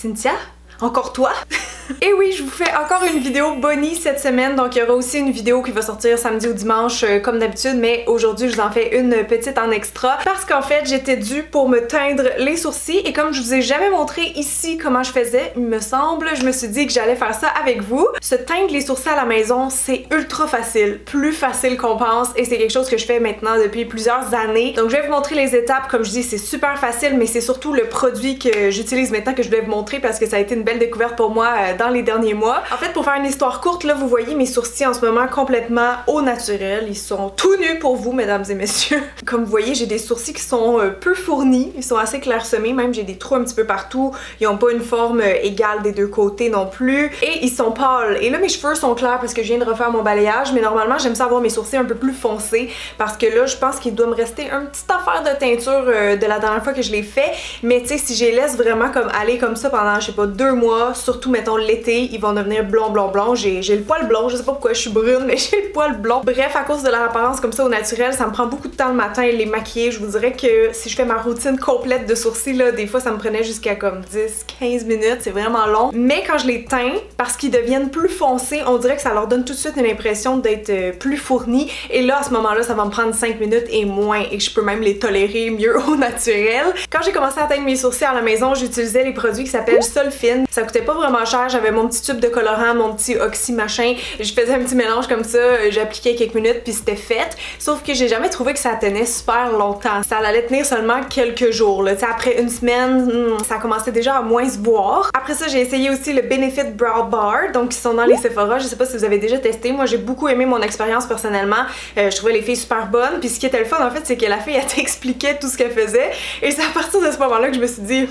Cynthia? Encore toi? Et oui, je vous fais encore une vidéo Bonnie cette semaine, donc il y aura aussi une vidéo qui va sortir samedi ou dimanche comme d'habitude, mais aujourd'hui je vous en fais une petite en extra parce qu'en fait j'étais due pour me teindre les sourcils et comme je vous ai jamais montré ici comment je faisais, il me semble, je me suis dit que j'allais faire ça avec vous. Se teindre les sourcils à la maison, c'est ultra facile, plus facile qu'on pense et c'est quelque chose que je fais maintenant depuis plusieurs années. Donc je vais vous montrer les étapes, comme je dis c'est super facile mais c'est surtout le produit que j'utilise maintenant que je vais vous montrer parce que ça a été une belle découverte pour moi dans les derniers mois. En fait, pour faire une histoire courte, là, vous voyez mes sourcils en ce moment complètement au naturel. Ils sont tout nus pour vous, mesdames et messieurs. Comme vous voyez, j'ai des sourcils qui sont peu fournis. Ils sont assez clairsemés, même j'ai des trous un petit peu partout. Ils ont pas une forme égale des deux côtés non plus. Et ils sont pâles. Et là, mes cheveux sont clairs parce que je viens de refaire mon balayage. Mais normalement, j'aime ça avoir mes sourcils un peu plus foncés parce que là, je pense qu'il doit me rester une petite affaire de teinture de la dernière fois que je l'ai fait. Mais tu sais, si je les laisse vraiment comme aller comme ça pendant, je sais pas, 2 mois, surtout mettons l'été, ils vont devenir blond. J'ai le poil blond, je sais pas pourquoi je suis brune, mais j'ai le poil blond. Bref, à cause de leur apparence comme ça au naturel, ça me prend beaucoup de temps le matin les maquiller. Je vous dirais que si je fais ma routine complète de sourcils, là, des fois ça me prenait jusqu'à comme 10-15 minutes, c'est vraiment long. Mais quand je les teins, parce qu'ils deviennent plus foncés, on dirait que ça leur donne tout de suite une impression d'être plus fournis. Et là, à ce moment-là, ça va me prendre 5 minutes et moins, et je peux même les tolérer mieux au naturel. Quand j'ai commencé à teindre mes sourcils à la maison, j'utilisais les produits qui s'appellent Solfine. Ça coûtait pas vraiment cher, j'avais mon petit tube de colorant, mon petit oxy machin, je faisais un petit mélange comme ça, j'appliquais quelques minutes puis c'était fait. Sauf que j'ai jamais trouvé que ça tenait super longtemps. Ça allait tenir seulement quelques jours. Là. Après une semaine, ça commençait déjà à moins se voir. Après ça, j'ai essayé aussi le Benefit Brow Bar, donc ils sont dans les Sephora. Je sais pas si vous avez déjà testé. Moi, j'ai beaucoup aimé mon expérience personnellement. Je trouvais les filles super bonnes. Puis ce qui était le fun en fait, c'est que la fille elle t'expliquait tout ce qu'elle faisait. Et c'est à partir de ce moment-là que je me suis dit,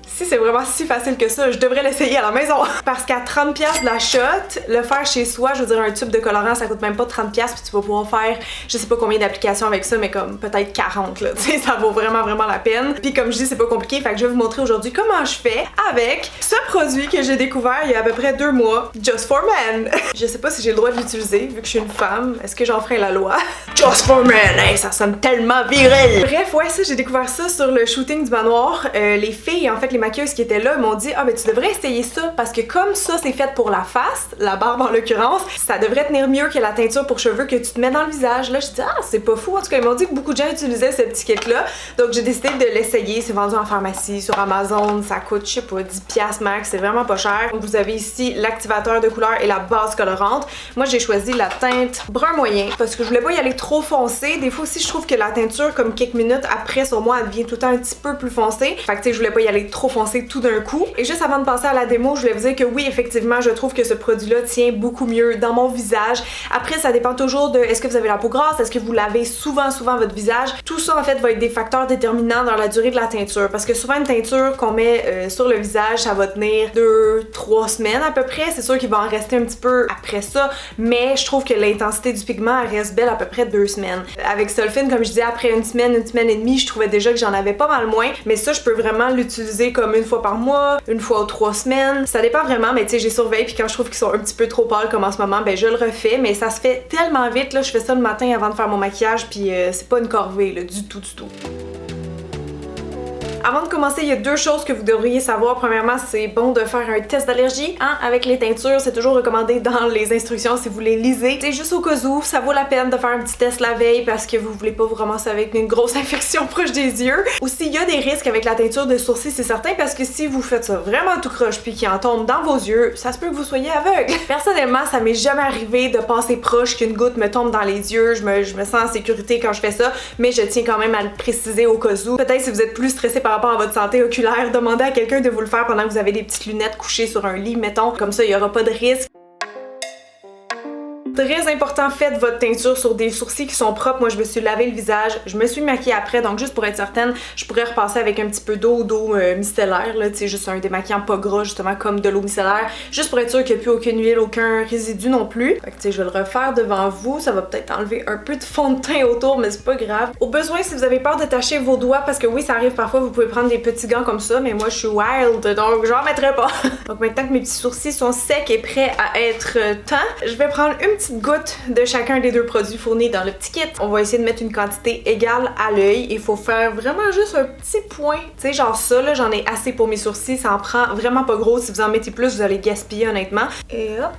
si c'est vraiment si facile que ça, je devrais l'essayer à la maison. Parce qu'à 30$ de la shot, le faire chez soi, je veux dire un tube de colorant ça coûte même pas 30$ puis tu vas pouvoir faire je sais pas combien d'applications avec ça mais comme peut-être 40 là, tu sais ça vaut vraiment la peine. Puis comme je dis c'est pas compliqué, fait que je vais vous montrer aujourd'hui comment je fais avec ce produit que j'ai découvert il y a à peu près 2 mois, Just for Men. Je sais pas si j'ai le droit de l'utiliser vu que je suis une femme, est-ce que j'enfreins la loi? Just for Men, hey, ça sonne tellement viril! Bref, ouais ça j'ai découvert ça sur le shooting du manoir. Les filles, en fait les maquilleuses qui étaient là m'ont dit ah ben tu devrais essayer ça parce que comme ça c'est fait pour la face, la barbe en l'occurrence, ça devrait tenir mieux que la teinture pour cheveux que tu te mets dans le visage. Là, je dis ah, c'est pas fou. En tout cas, ils m'ont dit que beaucoup de gens utilisaient ce petit kit-là. Donc, j'ai décidé de l'essayer. C'est vendu en pharmacie, sur Amazon. Ça coûte, je sais pas, 10$ max. C'est vraiment pas cher. Donc, vous avez ici l'activateur de couleur et la base colorante. Moi, j'ai choisi la teinte brun moyen parce que je voulais pas y aller trop foncé. Des fois aussi, je trouve que la teinture, comme quelques minutes après, sur moi, elle devient tout le temps un petit peu plus foncée. Fait que, tu sais, je voulais pas y aller trop foncé tout d'un coup. Et juste avant de passer à la démo, je voulais vous dire que oui, effectivement, je trouve que ce produit-là tient beaucoup mieux dans mon visage. Après, ça dépend toujours de est-ce que vous avez la peau grasse, est-ce que vous lavez souvent votre visage. Tout ça, en fait, va être des facteurs déterminants dans la durée de la teinture. Parce que souvent, une teinture qu'on met sur le visage, ça va tenir 2-3 semaines à peu près. C'est sûr qu'il va en rester un petit peu après ça, mais je trouve que l'intensité du pigment, elle reste belle à peu près 2 semaines. Avec Solfine, comme je disais, après une semaine et demie, je trouvais déjà que j'en avais pas mal moins. Mais ça, je peux vraiment l'utiliser comme une fois par mois, une fois aux 3 semaines. Ça dépend vraiment, mais tu sais, j'ai surveillé, puis quand je trouve qu'ils sont un petit peu trop pâles comme en ce moment, ben je le refais, mais ça se fait tellement vite, là, je fais ça le matin avant de faire mon maquillage, puis c'est pas une corvée, là, du tout. Avant de commencer, il y a 2 choses que vous devriez savoir. Premièrement, c'est bon de faire un test d'allergie avec les teintures. C'est toujours recommandé dans les instructions si vous les lisez. C'est juste au cas où, ça vaut la peine de faire un petit test la veille parce que vous voulez pas vous ramasser avec une grosse infection proche des yeux. Aussi, il y a des risques avec la teinture de sourcils, c'est certain, parce que si vous faites ça vraiment tout croche puis qu'il en tombe dans vos yeux, ça se peut que vous soyez aveugle. Personnellement, ça m'est jamais arrivé de passer proche qu'une goutte me tombe dans les yeux. Je me sens en sécurité quand je fais ça, mais je tiens quand même à le préciser au cas où. Peut-être si vous êtes plus stressé par rapport à votre santé oculaire, demandez à quelqu'un de vous le faire pendant que vous avez des petites lunettes couchées sur un lit, mettons. Comme ça, il n'y aura pas de risque. Très important, faites votre teinture sur des sourcils qui sont propres. Moi, je me suis lavé le visage, je me suis maquillée après, donc juste pour être certaine, je pourrais repasser avec un petit peu d'eau micellaire, là, tu sais, juste un démaquillant pas gras, justement, comme de l'eau micellaire, juste pour être sûr qu'il n'y a plus aucune huile, aucun résidu non plus. Fait que, tu sais, je vais le refaire devant vous, ça va peut-être enlever un peu de fond de teint autour, mais c'est pas grave. Au besoin, si vous avez peur de tacher vos doigts, parce que oui, ça arrive parfois, vous pouvez prendre des petits gants comme ça, mais moi, je suis wild, donc j'en mettrai pas. Donc maintenant que mes petits sourcils sont secs et prêts à être teints, je vais prendre une petite petites gouttes de chacun des deux produits fournis dans le petit kit. On va essayer de mettre une quantité égale à l'œil. Il faut faire vraiment juste un petit point. Tu sais, genre ça, là, j'en ai assez pour mes sourcils. Ça en prend vraiment pas gros. Si vous en mettez plus, vous allez gaspiller honnêtement. Et hop!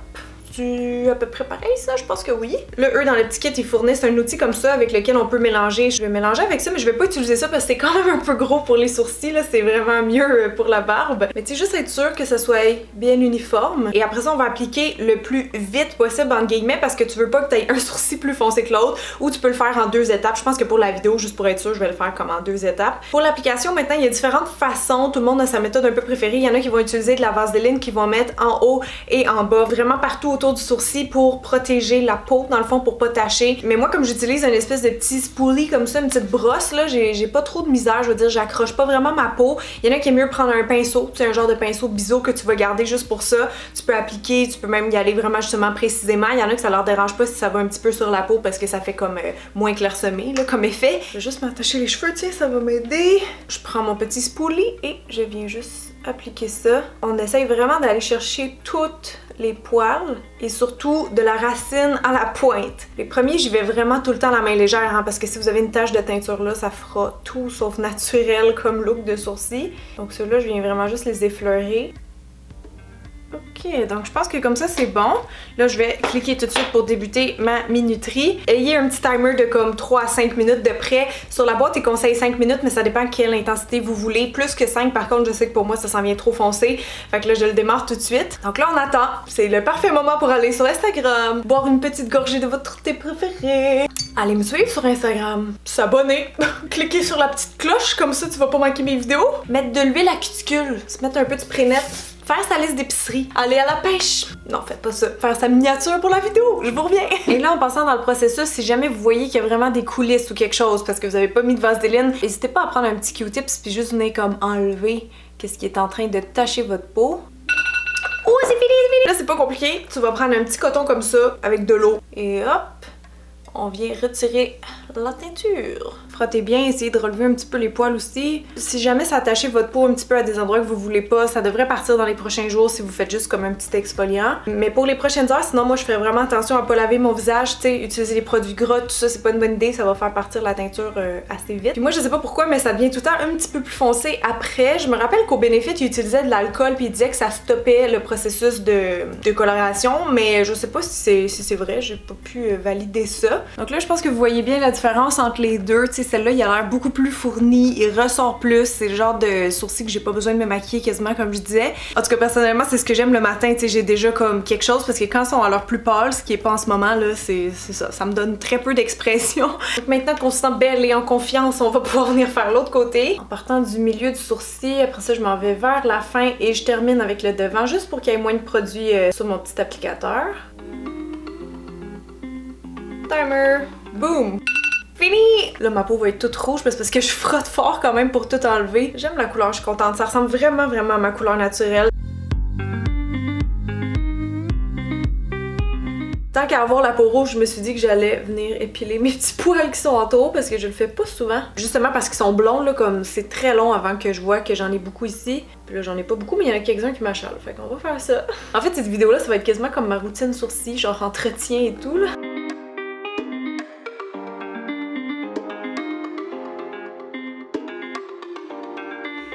C'est à peu près pareil ça, je pense que oui. Là, eux, dans le petit kit, ils fournissent un outil comme ça avec lequel on peut mélanger. Je vais mélanger avec ça, mais je vais pas utiliser ça parce que c'est quand même un peu gros pour les sourcils, là. C'est vraiment mieux pour la barbe. Mais tu sais, juste être sûr que ça soit bien uniforme. Et après ça, on va appliquer le plus vite possible, entre guillemets, parce que tu veux pas que tu aies un sourcil plus foncé que l'autre, ou tu peux le faire en 2 étapes. Je pense que pour la vidéo, juste pour être sûr, je vais le faire comme en 2 étapes. Pour l'application, maintenant, il y a différentes façons. Tout le monde a sa méthode un peu préférée. Il y en a qui vont utiliser de la vaseline, qui vont mettre en haut et en bas, vraiment partout autour du sourcil pour protéger la peau, dans le fond, pour pas tacher. Mais moi, comme j'utilise une espèce de petit spoolie comme ça, une petite brosse, là, j'ai pas trop de misère, je veux dire, j'accroche pas vraiment ma peau. Il y en a qui aiment mieux prendre un pinceau, tu sais, un genre de pinceau biseau que tu vas garder juste pour ça. Tu peux appliquer, tu peux même y aller vraiment justement précisément. Il y en a que ça leur dérange pas si ça va un petit peu sur la peau parce que ça fait comme moins clairsemé, là, comme effet. Je vais juste m'attacher les cheveux, tiens, ça va m'aider. Je prends mon petit spoolie et je viens juste appliquer ça. On essaye vraiment d'aller chercher toutes les poils et surtout de la racine à la pointe. Les premiers, j'y vais vraiment tout le temps la main légère, hein, parce que si vous avez une tache de teinture là, ça fera tout sauf naturel comme look de sourcils. Donc ceux-là, je viens vraiment juste les effleurer. Ok, donc je pense que comme ça c'est bon. Là, je vais cliquer tout de suite pour débuter ma minuterie. Ayez un petit timer de comme 3 à 5 minutes de près. Sur la boîte, il conseille 5 minutes, mais ça dépend quelle intensité vous voulez. Plus que 5, par contre, je sais que pour moi, ça s'en vient trop foncé. Fait que là, je le démarre tout de suite. Donc là, on attend. C'est le parfait moment pour aller sur Instagram, boire une petite gorgée de votre thé préféré. Allez me suivre sur Instagram, s'abonner, cliquez sur la petite cloche, comme ça tu vas pas manquer mes vidéos. Mettre de l'huile à cuticule, se mettre un peu de spray net. Faire sa liste d'épicerie, aller à la pêche. Non, faites pas ça. Faire sa miniature pour la vidéo, je vous reviens. Et là, en passant dans le processus, si jamais vous voyez qu'il y a vraiment des coulisses ou quelque chose parce que vous avez pas mis de vaseline, n'hésitez pas à prendre un petit Q-tips puis juste venir comme enlever qu'est-ce qui est en train de tacher votre peau. Oh, c'est fini, c'est fini! Là, c'est pas compliqué. Tu vas prendre un petit coton comme ça avec de l'eau. Et hop! On vient retirer la teinture. Frottez bien, essayez de relever un petit peu les poils aussi. Si jamais ça attache votre peau un petit peu à des endroits que vous voulez pas, ça devrait partir dans les prochains jours si vous faites juste comme un petit exfoliant. Mais pour les prochaines heures, sinon moi je ferais vraiment attention à pas laver mon visage, tu sais, utiliser les produits gras, tout ça c'est pas une bonne idée, ça va faire partir la teinture assez vite. Puis moi je sais pas pourquoi, mais ça devient tout le temps un petit peu plus foncé après. Je me rappelle qu'au Benefit, il utilisait de l'alcool puis il disait que ça stoppait le processus de coloration, mais je sais pas si c'est vrai, j'ai pas pu valider ça. Donc là je pense que vous voyez bien la différence entre les deux, tu sais, celle-là il a l'air beaucoup plus fourni, il ressort plus, c'est le genre de sourcil que j'ai pas besoin de me maquiller quasiment comme je disais. En tout cas personnellement c'est ce que j'aime le matin, tu sais, j'ai déjà comme quelque chose parce que quand ils sont à leur plus pâle, ce qui est pas en ce moment là, c'est ça me donne très peu d'expression. Donc maintenant qu'on se sent belle et en confiance, on va pouvoir venir faire l'autre côté. En partant du milieu du sourcil, après ça je m'en vais vers la fin et je termine avec le devant juste pour qu'il y ait moins de produit sur mon petit applicateur. Timer, boom! Fini! Là, ma peau va être toute rouge parce que je frotte fort quand même pour tout enlever. J'aime la couleur, je suis contente. Ça ressemble vraiment à ma couleur naturelle. Tant qu'à avoir la peau rouge, je me suis dit que j'allais venir épiler mes petits poils qui sont autour parce que je le fais pas souvent. Justement parce qu'ils sont blonds, là, comme c'est très long avant que je vois que j'en ai beaucoup ici. Puis là, j'en ai pas beaucoup, mais il y en a quelques-uns qui m'achalent. Fait qu'on va faire ça. En fait, cette vidéo-là, ça va être quasiment comme ma routine sourcil, genre entretien et tout, là.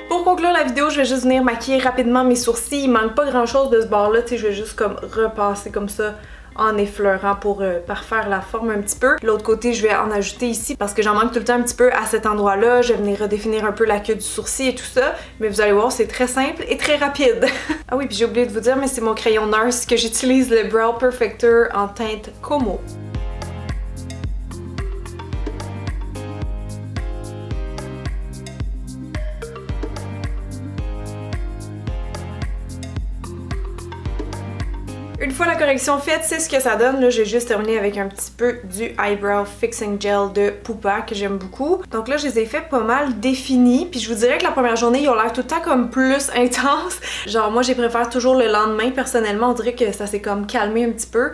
Pour conclure la vidéo, je vais juste venir maquiller rapidement mes sourcils. Il manque pas grand chose de ce bord-là, tu sais, je vais juste comme repasser comme ça en effleurant pour parfaire la forme un petit peu. L'autre côté, je vais en ajouter ici parce que j'en manque tout le temps un petit peu à cet endroit-là. Je vais venir redéfinir un peu la queue du sourcil et tout ça. Mais vous allez voir, c'est très simple et très rapide. Ah oui, puis j'ai oublié de vous dire, mais c'est mon crayon Nars que j'utilise, le Brow Perfector en teinte Como. Une fois la correction faite, c'est ce que ça donne. Là, j'ai juste terminé avec un petit peu du Eyebrow Fixing Gel de Pupa que j'aime beaucoup. Donc là, je les ai fait pas mal définis. Puis je vous dirais que la première journée, ils ont l'air tout le temps comme plus intenses. Genre moi, je les préfère toujours le lendemain. Personnellement, on dirait que ça s'est comme calmé un petit peu.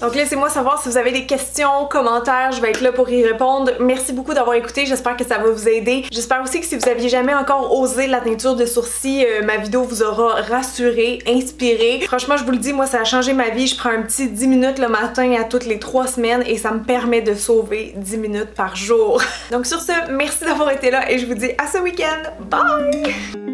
Donc laissez-moi savoir si vous avez des questions, commentaires, je vais être là pour y répondre. Merci beaucoup d'avoir écouté, j'espère que ça va vous aider. J'espère aussi que si vous aviez jamais encore osé la teinture de sourcils, ma vidéo vous aura rassuré, inspiré. Franchement, je vous le dis, moi ça a changé ma vie. Je prends un petit 10 minutes le matin à toutes les 3 semaines et ça me permet de sauver 10 minutes par jour. Donc sur ce, merci d'avoir été là et je vous dis à ce week-end. Bye!